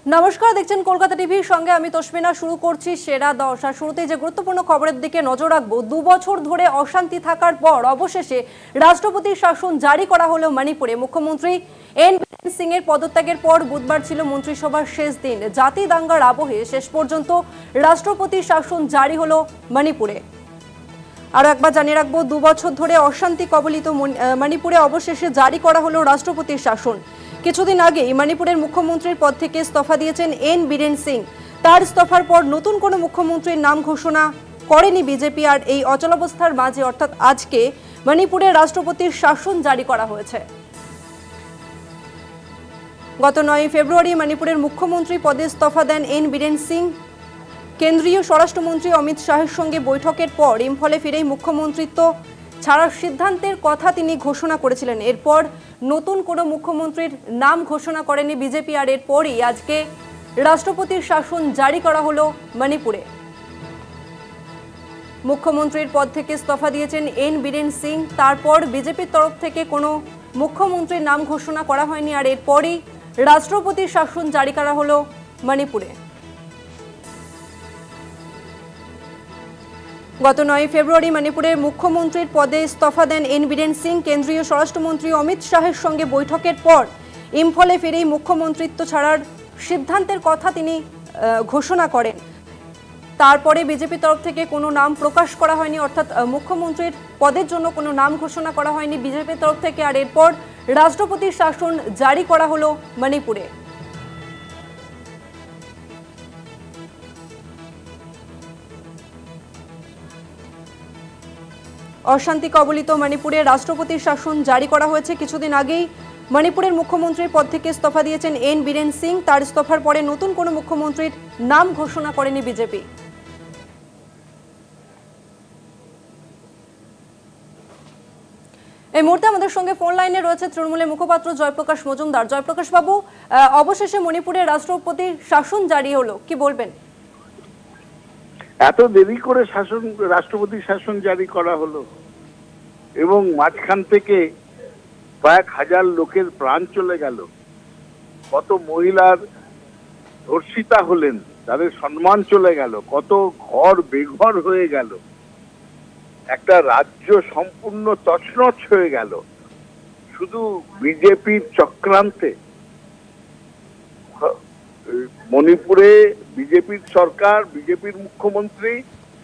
নমস্কার, দেখছেন কলকাতা টিভির সঙ্গে আমি তসমিনা। শুরু করছি সেরা 10। আর শুরুতেই যে গুরুত্বপূর্ণ খবরের দিকে নজর রাখবো। 2 বছর ধরে অশান্তি থাকার পর অবশেষে রাষ্ট্রপতির শাসন জারি করা হলো মণিপুরে। মুখ্যমন্ত্রী এন বীরেন সিং এর পদত্যাগের পর বুধবার ছিল মন্ত্রিসভার শেষ দিন। জাতি দাঙ্গার আবহে শেষ পর্যন্ত রাষ্ট্রপতির শাসন জারি হলো মণিপুরে। আরও একবার জানিয়ে রাখবো, 2 বছর ধরে অশান্তি কবলিত মণিপুরে অবশেষে জারি করা হলো রাষ্ট্রপতির শাসন। কিছুদিন আগেই মণিপুরের মুখ্যমন্ত্রীর পদ থেকে ইস্তফা দিয়েছেন এন বীরেন সিং। তার ইস্তফার পর নতুন কোনো মুখ্যমন্ত্রীর নাম ঘোষণা করেনি বিজেপি। আর এই অচলাবস্থার মাঝে অর্থাৎ আজকে মণিপুরে রাষ্ট্রপতির শাসন জারি করা হয়েছে। গত 9 ফেব্রুয়ারি মণিপুরের মুখ্যমন্ত্রী পদে ইস্তফা দেন এন বীরেন সিং। কেন্দ্রীয় স্বরাষ্ট্রমন্ত্রী অমিত শাহের সঙ্গে বৈঠকের পর ইম্ফলে ফিরেই মুখ্যমন্ত্রিত্ব ছাড়ার সিদ্ধান্তের কথা তিনি ঘোষণা করেছিলেন। এরপর নতুন কোনো মুখ্যমন্ত্রীর নাম ঘোষণা করেনি বিজেপি। আর এরপরই আজকে রাষ্ট্রপতির শাসন জারি করা হলো মণিপুরে। মুখ্যমন্ত্রীর পদ থেকে ইস্তফা দিয়েছেন এন বীরেন সিং। তারপর বিজেপির তরফ থেকে কোনো মুখ্যমন্ত্রীর নাম ঘোষণা করা হয়নি। আর এরপরই রাষ্ট্রপতির শাসন জারি করা হলো মণিপুরে। গত 9 ফেব্রুয়ারি মণিপুরের মুখ্যমন্ত্রীর পদে ইস্তফা দেন এন বীরেন সিং। কেন্দ্রীয় স্বরাষ্ট্রমন্ত্রী অমিত শাহের সঙ্গে বৈঠকের পর ইম্ফলে ফিরেই মুখ্যমন্ত্রিত্ব ছাড়ার সিদ্ধান্তের কথা তিনি ঘোষণা করেন। তারপরে বিজেপির তরফ থেকে কোনো নাম প্রকাশ করা হয়নি, অর্থাৎ মুখ্যমন্ত্রীর পদের জন্য কোনো নাম ঘোষণা করা হয়নি বিজেপির তরফ থেকে। আর এরপর রাষ্ট্রপতির শাসন জারি করা হলো মণিপুরে। অশান্তি কবলিত মণিপুরে রাষ্ট্রপতির শাসন জারি করা হয়েছে। কিছুদিন আগেই মণিপুরের মুখ্যমন্ত্রীর পদ থেকে ইস্তফা দিয়েছেন এন বীরেন সিং। তার ইস্তফার পরে নতুন কোনো মুখ্যমন্ত্রীর নাম ঘোষণা করেনি বিজেপি। এই মুহূর্তে আমাদের সঙ্গে ফোন লাইনে রয়েছে তৃণমূলের মুখপাত্র জয়প্রকাশ মজুমদার। জয়প্রকাশ বাবু, অবশেষে মণিপুরে রাষ্ট্রপতির শাসন জারি হলো, কি বলবেন? এত দেরি করে রাষ্ট্রপতির শাসন জারি করা হলো এবং মাঝখান থেকে কয়েক হাজার লোকের প্রাণ চলে গেল, কত মহিলার ধর্ষিতা হলেন, তাদের সম্মান চলে গেল, কত ঘর বেঘর হয়ে গেল, একটা রাজ্য সম্পূর্ণ তছনছ হয়ে গেল শুধু বিজেপির চক্রান্তে। মণিপুরে বিজেপির সরকার, বিজেপির মুখ্যমন্ত্রী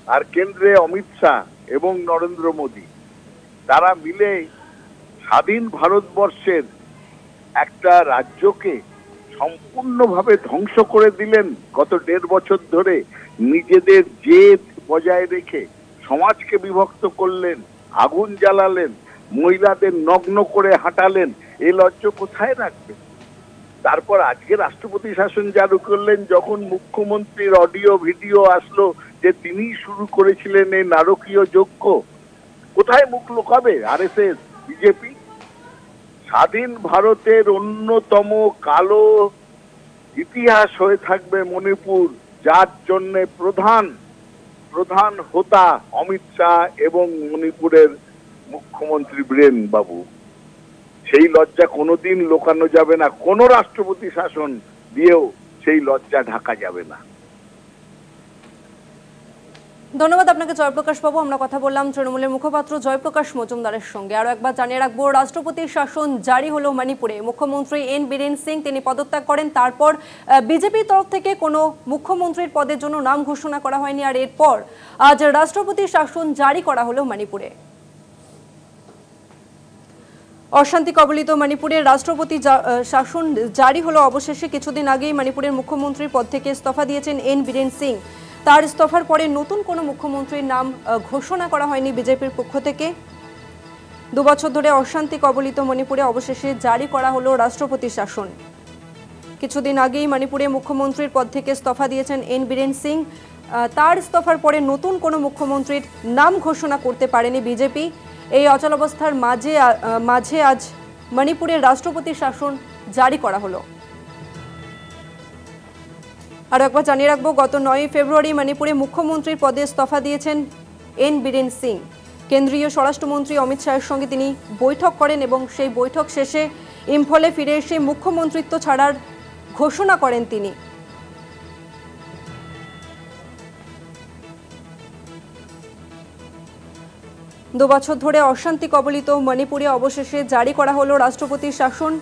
আর কেন্দ্রে অমিত শাহ এবং নরেন্দ্র মোদী, তারা মিলে স্বাধীন ভারতবর্ষের একটা রাজ্যকে সম্পূর্ণভাবে ধ্বংস করে দিলেন। গত 1.5 বছর ধরে নিজেদের জেদ বজায় রেখে সমাজকে বিভক্ত করলেন, আগুন জ্বালালেন, মহিলাদের নগ্ন করে হাঁটালেন। এই লজ্জা কোথায় রাখবেন? তারপর আজকে রাষ্ট্রপতি শাসন জারি করলেন, যখন মুখ্যমন্ত্রীর অডিও ভিডিও আসলো যে তিনি শুরু করেছিলেন এই নারকীয় যজ্ঞ। কোথায় মুখ লুকাবে আরএসএস, বিজেপি? স্বাধীন ভারতের অন্যতম কালো ইতিহাস হয়ে থাকবে মণিপুর, যার জন্য প্রধান হোতা অমিত শাহ এবং মণিপুরের মুখ্যমন্ত্রী বীরেন বাবু। সেই লজ্জা কোনোদিন লোকানো যাবে না, কোনো রাষ্ট্রপতি শাসন দিয়েও সেই লজ্জা ঢাকা যাবে না। ধন্যবাদ আপনাকে জয়প্রকাশ বাবু। আমরা কথা বললাম তৃণমূলের মুখপাত্র জয়প্রকাশ মজুমদারের সঙ্গে। আরও একবার জানিয়ে রাখবো, রাষ্ট্রপতির শাসন জারি হলো মণিপুরে। মুখ্যমন্ত্রী এন বীরেন সিং তিনি পদত্যাগ করেন। তারপর বিজেপির তরফ থেকে কোনো মুখ্যমন্ত্রীর পদের জন্য নাম ঘোষণা করা হয়নি। আর এরপর আজ রাষ্ট্রপতির শাসন জারি করা হলো মণিপুরে। অশান্তি কবলিত মণিপুরের রাষ্ট্রপতি শাসন জারি হলো অবশেষে। কিছুদিন আগেই মণিপুরের মুখ্যমন্ত্রীর পদ থেকে ইস্তফা দিয়েছেন এন বীরেন সিং। তার ইস্তফার পরে নতুন কোনো মুখ্যমন্ত্রীর নাম ঘোষণা করা হয়নি বিজেপির পক্ষ থেকে। 2 বছর ধরে অশান্তি কবলিত মণিপুরে অবশেষে জারি করা হলো রাষ্ট্রপতি শাসন। কিছুদিন আগেই মণিপুরে মুখ্যমন্ত্রীর পদ থেকে ইস্তফা দিয়েছেন এন বীরেন সিং। তার ইস্তফার পরে নতুন কোনো মুখ্যমন্ত্রীর নাম ঘোষণা করতে পারেনি বিজেপি। এই অচলাবস্থার মাঝে আজ মণিপুরের রাষ্ট্রপতি শাসন জারি করা হলো। আর একবার জানিয়ে রাখবো, গত 9 ফেব্রুয়ারি মণিপুরে মুখ্যমন্ত্রীর পদে ইস্তফা দিয়েছেন এন বীরেন সিং। কেন্দ্রীয় স্বরাষ্ট্রমন্ত্রী অমিত শাহের সঙ্গে তিনি বৈঠক করেন এবং সেই বৈঠক শেষে ইম্ফলে ফিরে এসে মুখ্যমন্ত্রিত্ব ছাড়ার ঘোষণা করেন তিনি। দুবছর ধরে অশান্তি কবলিত মণিপুরে অবশেষে জারি করা হলো রাষ্ট্রপতির শাসন।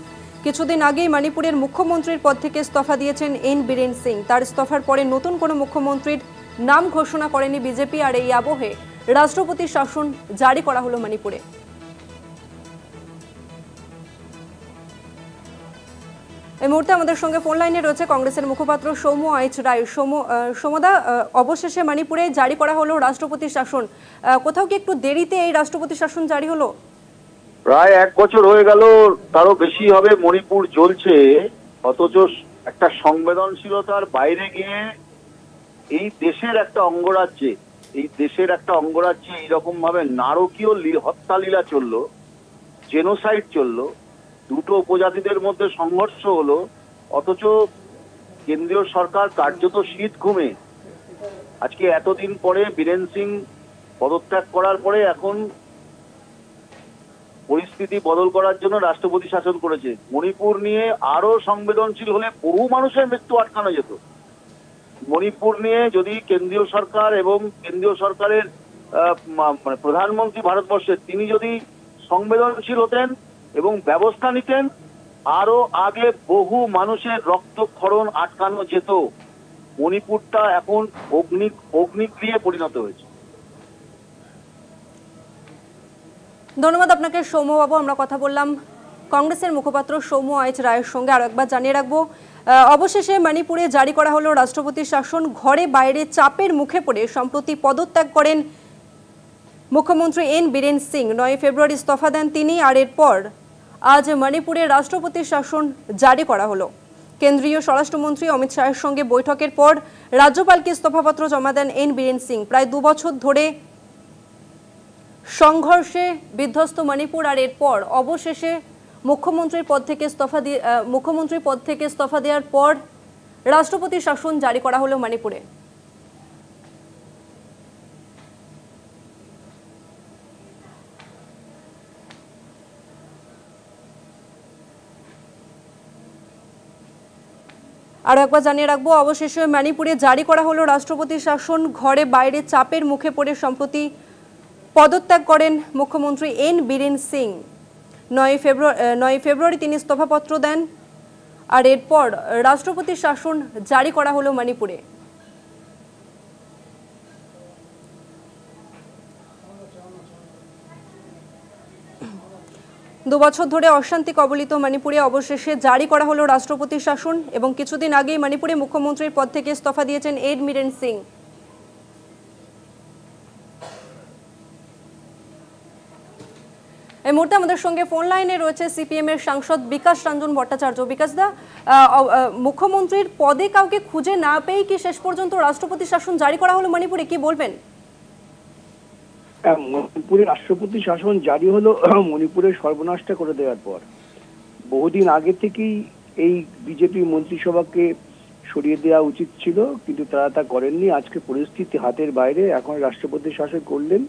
কিছুদিন আগেই মণিপুরের মুখ্যমন্ত্রীর পদ থেকে ইস্তফা দিয়েছেন এন বীরেন সিং। তার ইস্তফার পরে নতুন কোনো মুখ্যমন্ত্রীর নাম ঘোষণা করেনি বিজেপি, আর এই আবহে রাষ্ট্রপতির শাসন জারি করা হলো মণিপুরে। এই মুহূর্তে আমাদের সঙ্গে ফোন লাইনে রয়েছে কংগ্রেসের মুখপাত্র সৌম্য আইচ রায়। সৌম্যদা, অবশেষে মণিপুরে জারি করা হলো রাষ্ট্রপতির শাসন। কোথাও কি একটু দেরিতে এই রাষ্ট্রপতির শাসন জারি হলো? প্রায় 1 বছর হয়ে গেল, তারও বেশি হবে মণিপুর জ্বলছে, অথচ একটা সংবেদনশীলতার বাইরে গিয়ে এই দেশের একটা অঙ্গরাজ্যে এইরকম ভাবে নারকীয় হত্যালীলা চললো, জেনোসাইড চললো, দুটো উপজাতিদের মধ্যে সংঘর্ষ হলো, অথচ কেন্দ্রীয় সরকার কার্যত শীত ঘুমে আজকে এতদিন পরে বীরেন সিং পদত্যাগ করার পরে এখন পরিস্থিতি বদল করার জন্য রাষ্ট্রপতি শাসন করেছে। মণিপুর নিয়ে আরো সংবেদনশীল হলে বহু মানুষের মৃত্যু আটকানো যেত। মণিপুর নিয়ে যদি কেন্দ্রীয় সরকার এবং কেন্দ্রীয় সরকারের মানে প্রধানমন্ত্রী ভারতবর্ষের, তিনি যদি সংবেদনশীল হতেন এবং ব্যবস্থা নিতেন, আরো আগে বহু মানুষের রক্তক্ষরণ আটকানো যেত। মণিপুরটা এখন অগ্নিক্রিয়ে পরিণত হয়েছে। ধন্যবাদ আপনাকে সৌম্যবাবু। আমরা কথা বললাম কংগ্রেসের মুখপাত্র সৌম্য আইচ রায়ের সঙ্গে। আর একবার জানিয়ে রাখবো, অবশেষে মণিপুরে জারি করা হলো রাষ্ট্রপতির শাসন। ঘরে বাইরে চাপের মুখে পড়ে সম্প্রতি পদত্যাগ করেন মুখ্যমন্ত্রী এন বীরেন সিং। 9 ফেব্রুয়ারি ইস্তফা দেন তিনি, আর এরপর আজ মণিপুরে রাষ্ট্রপতির শাসন জারি করা হলো। কেন্দ্রীয় স্বরাষ্ট্রমন্ত্রী অমিত শাহের সঙ্গে বৈঠকের পর রাজ্যপালকে ইস্তফাপত্র জমা দেন এন বীরেন সিং। প্রায় 2 বছর ধরে সংঘর্ষে বিধ্বস্ত মণিপুর, আর এরপর অবশেষে মুখ্যমন্ত্রীর পদ থেকে ইস্তফা দেওয়ার পর রাষ্ট্রপতির শাসন জারি করা হলো মণিপুরে। আর একবার জানিয়ে রাখবো, অবশেষে মণিপুরে জারি করা হলো রাষ্ট্রপতির শাসন। ঘরে বাইরে চাপের মুখে পড়ে সম্প্রতি পদত্যাগ করেন মুখ্যমন্ত্রী এন বীরেন সিং। 9 ফেব্রুয়ারি তিনি ইস্তফাপত্র দেন, আর এরপর রাষ্ট্রপতির শাসন জারি করা হলো মণিপুরে। দুবছর ধরে অশান্তি কবলিত মণিপুরে অবশেষে জারি করা হলো রাষ্ট্রপতির শাসন, এবং কিছুদিন আগেই মণিপুরে মুখ্যমন্ত্রীর পদ থেকে ইস্তফা দিয়েছেন এন বীরেন সিং। এই মুহূর্তে আমাদের সঙ্গে ফোন লাইনে রয়েছে সিপিএম এর সাংসদ বিকাশ রঞ্জন ভট্টাচার্য। বিকাশ দা, মুখ্যমন্ত্রীর পদে কাউকে খুঁজে না পেয়ে কি শেষ পর্যন্ত রাষ্ট্রপতি শাসন জারি করা হলো মণিপুরে, কি বলবেন? মণিপুরে রাষ্ট্রপতি শাসন জারি হলো মণিপুরের সর্বনাশটা করে দেওয়ার পর। বহুদিন আগে থেকেই এই বিজেপি মন্ত্রিসভাকে সরিয়ে দেওয়া উচিত ছিল, কিন্তু তারা তা করেননি। আজকে পরিস্থিতি হাতের বাইরে, এখন রাষ্ট্রপতি শাসন করলেন।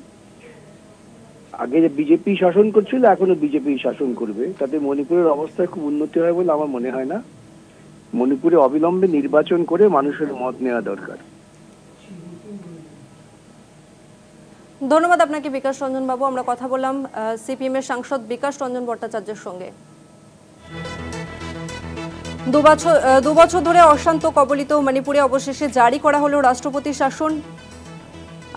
আগে যে বিজেপি শাসন করছিল, এখনো বিজেপি শাসন করবে, তাতে মণিপুরের অবস্থায় খুব উন্নতি হয় বলে আমার মনে হয় না। মণিপুরে অবিলম্বে নির্বাচন করে মানুষের মত নেওয়া দরকার। ধন্যবাদ আপনাকে বিকাশ রঞ্জন বাবু। আমরা কথা বললাম সিপিএম এর সাংসদ বিকাশ রঞ্জন ভট্টাচার্যের সঙ্গে। 2 বছর ধরে অশান্ত কবলিত মণিপুরে অবশেষে জারি করা হলো রাষ্ট্রপতি শাসন।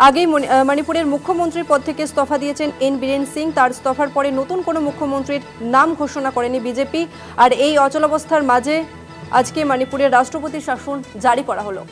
আগেই মণিপুরের মুখ্যমন্ত্রীর পদ থেকে ইস্তফা দিয়েছেন এন বীরেন সিং। তার ইস্তফার পরে নতুন কোনো মুখ্যমন্ত্রীর নাম ঘোষণা করেনি বিজেপি, আর এই অচলাবস্থার মাঝে আজকে মণিপুরের রাষ্ট্রপতি শাসন জারি করা হলো।